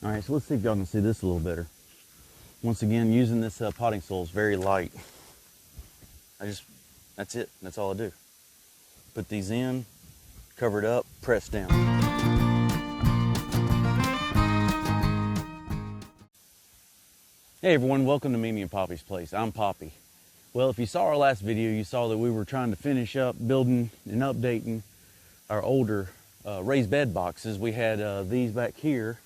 All right, so let's see if y'all can see this a little better. Once again, using this potting soil is very light. That's it, that's all I do. Put these in, cover it up, press down. Hey everyone, welcome to Mimi and Poppy's Place. I'm Poppy. Well, if you saw our last video, you saw that we were trying to finish up building and updating our older raised bed boxes. We had these back here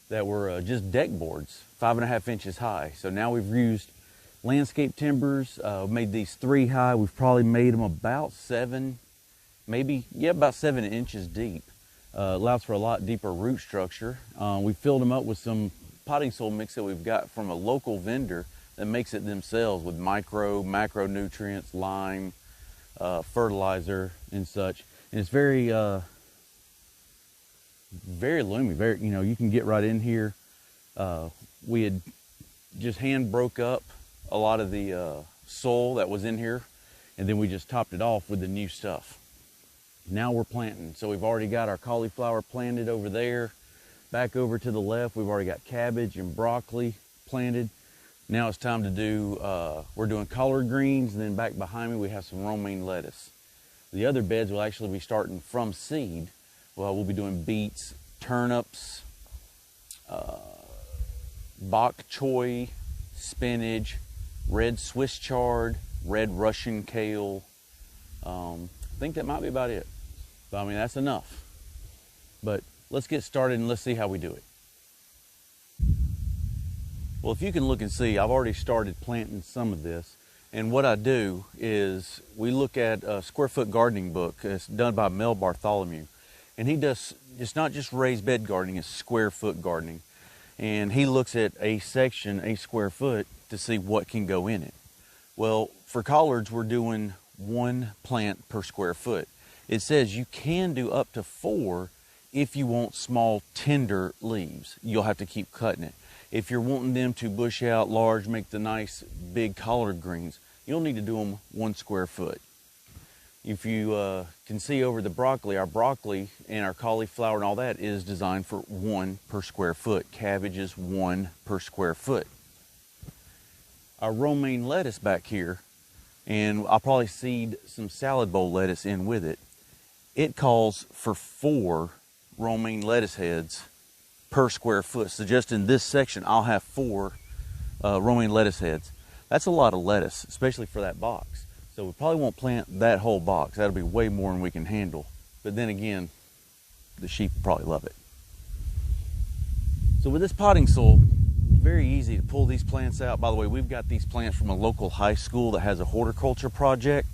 that were just deck boards, 5.5 inches high. So now we've used landscape timbers, made these 3 high. We've probably made them about 7, about 7 inches deep. Allows for a lot deeper root structure. We filled them up with some potting soil mix that we've got from a local vendor that makes it themselves with macronutrients, lime, fertilizer and such. And it's very loomy, you can get right in here. We had just hand broke up a lot of the soil that was in here, and then we just topped it off with the new stuff. Now we're planting. So we've already got our cauliflower planted over there. Back over to the left, we've already got cabbage and broccoli planted. Now it's time to do, we're doing collard greens, and then back behind me we have some romaine lettuce. The other beds will actually be starting from seed. Well, we'll be doing beets, turnips, bok choy, spinach, red Swiss chard, red Russian kale. I think that might be about it. But I mean, that's enough. But let's get started and let's see how we do it. Well, if you can look and see, I've already started planting some of this. And what I do is we look at a square foot gardening book. It's done by Mel Bartholomew. And he does, it's not just raised bed gardening, it's square foot gardening. And he looks at a section, a square foot, to see what can go in it. Well, for collards, we're doing 1 plant per square foot. It says you can do up to 4 if you want small, tender leaves. You'll have to keep cutting it. If you're wanting them to bush out large, make the nice big collard greens, you'll need to do them 1 square foot. If you can see over the broccoli, our broccoli and our cauliflower and all that is designed for 1 per square foot. Cabbage is 1 per square foot. Our romaine lettuce back here, and I'll probably seed some salad bowl lettuce in with it. It calls for 4 romaine lettuce heads per square foot. So just in this section, I'll have 4 romaine lettuce heads. That's a lot of lettuce, especially for that box. So we probably won't plant that whole box. That'll be way more than we can handle. But then again, the sheep will probably love it. So with this potting soil, very easy to pull these plants out. By the way, we've got these plants from a local high school that has a horticulture project.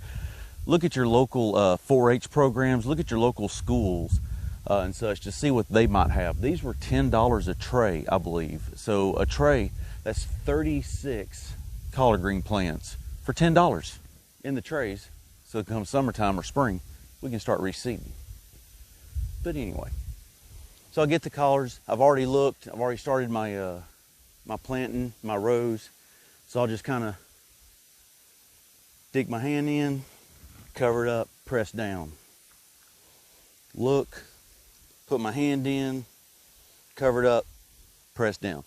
Look at your local 4-H programs. Look at your local schools and such to see what they might have. These were $10 a tray, I believe. So a tray, that's 36 collard green plants for $10 in the trays. So come summertime or spring, we can start reseeding. But anyway, so I get the collards. I've already looked. I've already started my my planting, my rows. So I'll just kind of dig my hand in, cover it up, press down. Look, put my hand in, cover it up, press down.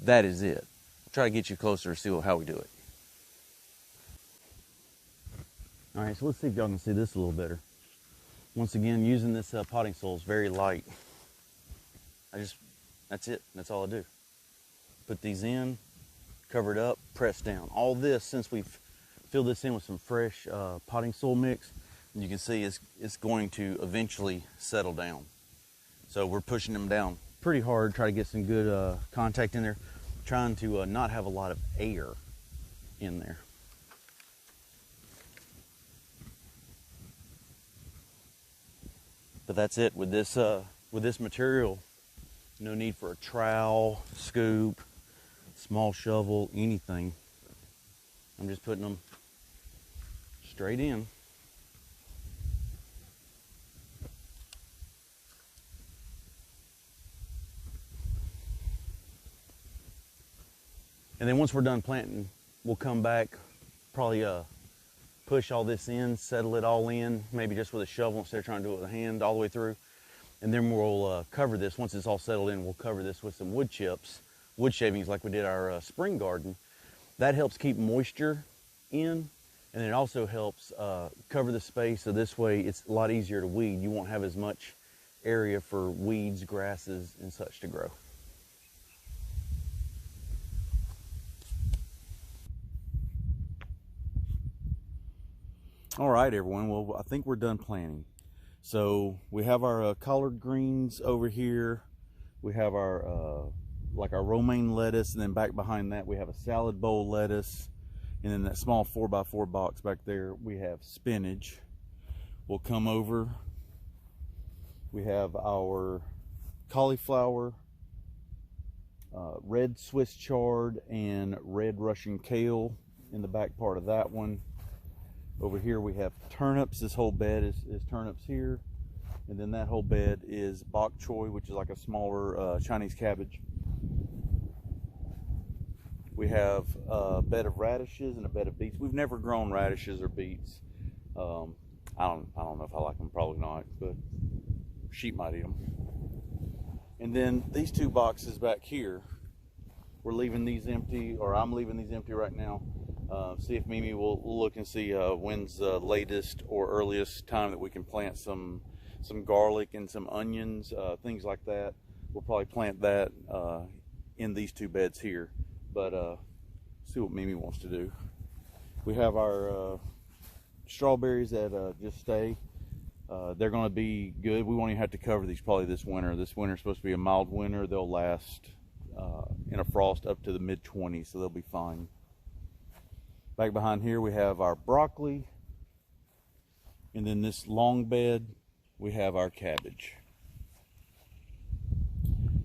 That is it. I'll try to get you closer to see how we do it. All right, so let's see if y'all can see this a little better. Once again, using this potting soil is very light. That's it, that's all I do. Put these in, cover it up, press down. All this, since we've filled this in with some fresh potting soil mix, you can see it's going to eventually settle down. So we're pushing them down pretty hard, try to get some good contact in there, trying to not have a lot of air in there. But that's it with this material. No need for a trowel, scoop, small shovel, anything. I'm just putting them straight in. And then once we're done planting, we'll come back, probably push all this in, settle it all in, maybe just with a shovel instead of trying to do it with a hand all the way through. And then we'll cover this, once it's all settled in, we'll cover this with some wood chips, wood shavings like we did our spring garden. That helps keep moisture in, and it also helps cover the space, so this way it's a lot easier to weed. You won't have as much area for weeds, grasses, and such to grow. All right, everyone, well, I think we're done planting. So we have our collard greens over here. We have our like our romaine lettuce, and then back behind that we have a salad bowl lettuce, and then that small 4x4 box back there we have spinach. We'll come over, we have our cauliflower, red Swiss chard, and red Russian kale in the back part of that one. Over here we have turnips. This whole bed is turnips here, and then that whole bed is bok choy, which is like a smaller Chinese cabbage. We have a bed of radishes and a bed of beets. We've never grown radishes or beets. I don't know if I like them, probably not, but sheep might eat them. And then these two boxes back here, we're leaving these empty, or I'm leaving these empty right now. See if Mimi will look and see when's the latest or earliest time that we can plant some garlic and some onions, things like that. We'll probably plant that in these two beds here. But see what Mimi wants to do. We have our strawberries that just stay. They're going to be good. We won't even have to cover these probably this winter. This winter is supposed to be a mild winter. They'll last in a frost up to the mid-20s, so they'll be fine. Back behind here we have our broccoli, and then this long bed we have our cabbage.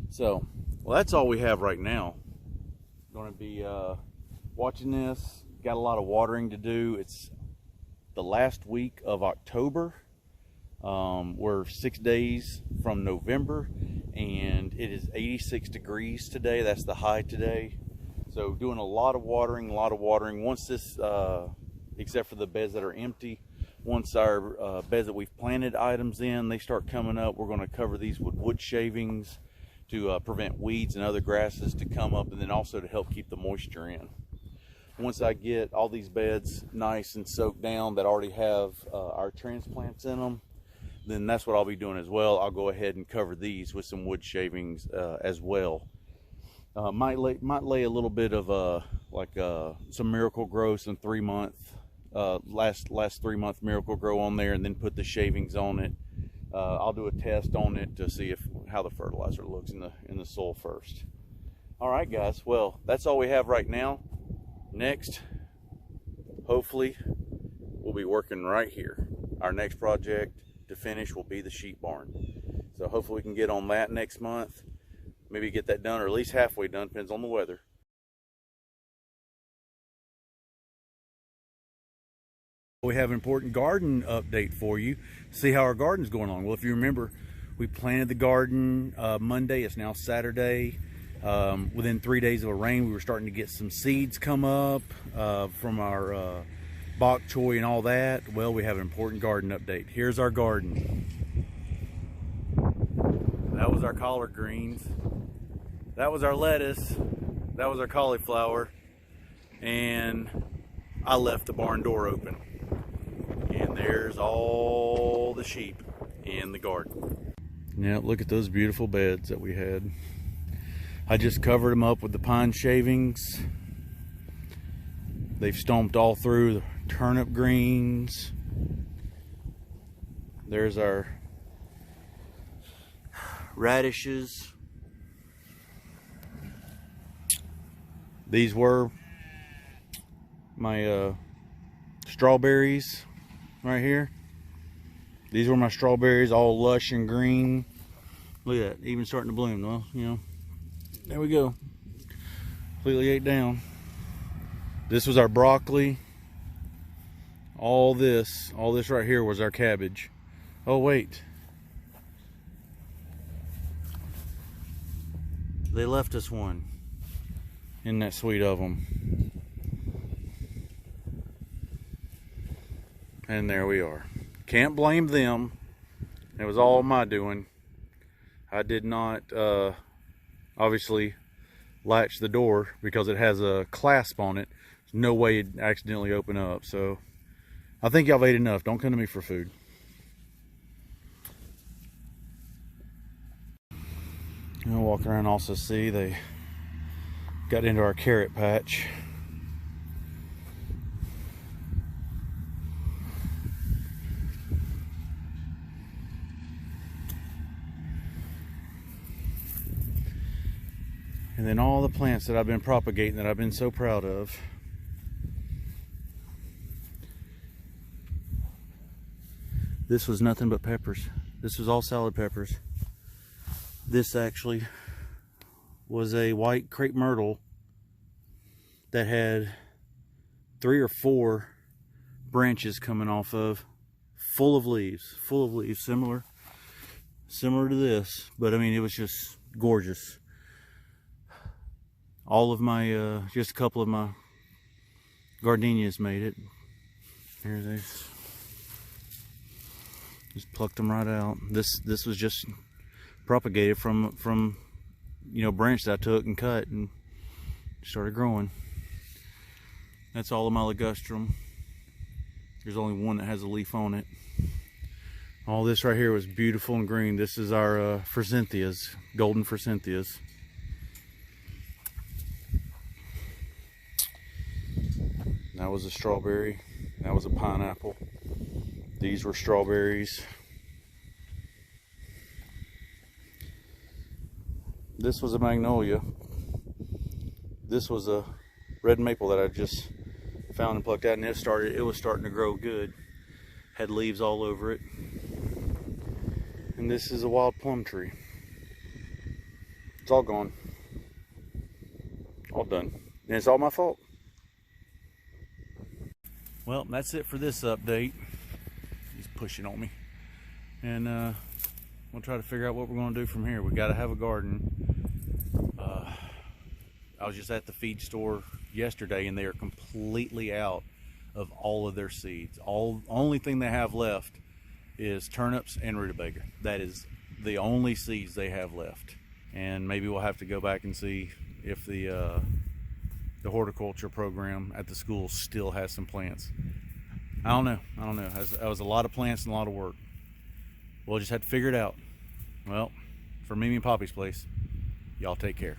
So, well, that's all we have right now. Going to be watching this. Got a lot of watering to do. It's the last week of October. We're 6 days from November, and it is 86 degrees today. That's the high today. So doing a lot of watering, Once this, except for the beds that are empty, once our beds that we've planted items in, they start coming up, we're going to cover these with wood shavings to prevent weeds and other grasses to come up, and then also to help keep the moisture in. Once I get all these beds nice and soaked down that already have our transplants in them, then that's what I'll be doing as well. I'll go ahead and cover these with some wood shavings as well. Might lay a little bit of some Miracle Grow, some 3-month last 3-month Miracle Grow on there, and then put the shavings on it. I'll do a test on it to see how the fertilizer looks in the soil first. All right, guys. Well, that's all we have right now. Next, hopefully, we'll be working right here. Our next project to finish will be the sheep barn. So hopefully we can get on that next month. Maybe get that done, or at least halfway done, depends on the weather. We have an important garden update for you. See how our garden's going on. Well, if you remember, we planted the garden Monday. It's now Saturday. Within 3 days of a rain, we were starting to get some seeds come up from our bok choy and all that. Well, we have an important garden update. Here's our garden. That was our collard greens. That was our lettuce. That was our cauliflower. And I left the barn door open. And there's all the sheep in the garden. Yeah, look at those beautiful beds that we had. I just covered them up with the pine shavings. They've stomped all through the turnip greens. There's our radishes. These were my strawberries right here. These were my strawberries, all lush and green. Look at that, even starting to bloom. Well, you know, there we go. Completely ate down. This was our broccoli. All this right here was our cabbage. Oh wait, they left us one. Isn't that sweet of them? And there we are. Can't blame them. It was all my doing. I did not obviously latch the door because it has a clasp on it. There's no way it'd accidentally open up. So I think y'all ate enough. Don't come to me for food. I'll walk around and also see they got into our carrot patch. And then all the plants that I've been propagating that I've been so proud of. This was nothing but peppers. This was all salad peppers. This actually was a white crepe myrtle that had 3 or 4 branches coming off of, full of leaves, similar to this, but I mean, it was just gorgeous. All of my, just a couple of my gardenias made it. Here they just plucked them right out. This was just propagated from you know, branch that I took and cut and started growing. That's all of my ligustrum. There's only one that has a leaf on it. All this right here was beautiful and green. This is our forsythias, golden forsythias. That was a strawberry. That was a pineapple. These were strawberries. This was a magnolia. This was a red maple that I just found and plucked out, and it was starting to grow good. Had leaves all over it. And this is a wild plum tree. It's all gone. All done. And it's all my fault. Well, that's it for this update. He's pushing on me. And we'll try to figure out what we're going to do from here. We got to have a garden. I was just at the feed store yesterday, and they are completely out of all of their seeds. Only thing they have left is turnips and rutabaga. That is the only seeds they have left. And maybe we'll have to go back and see if the horticulture program at the school still has some plants. I don't know. That was a lot of plants and a lot of work. We'll just have to figure it out. Well, for Mimi and Poppy's place, y'all take care.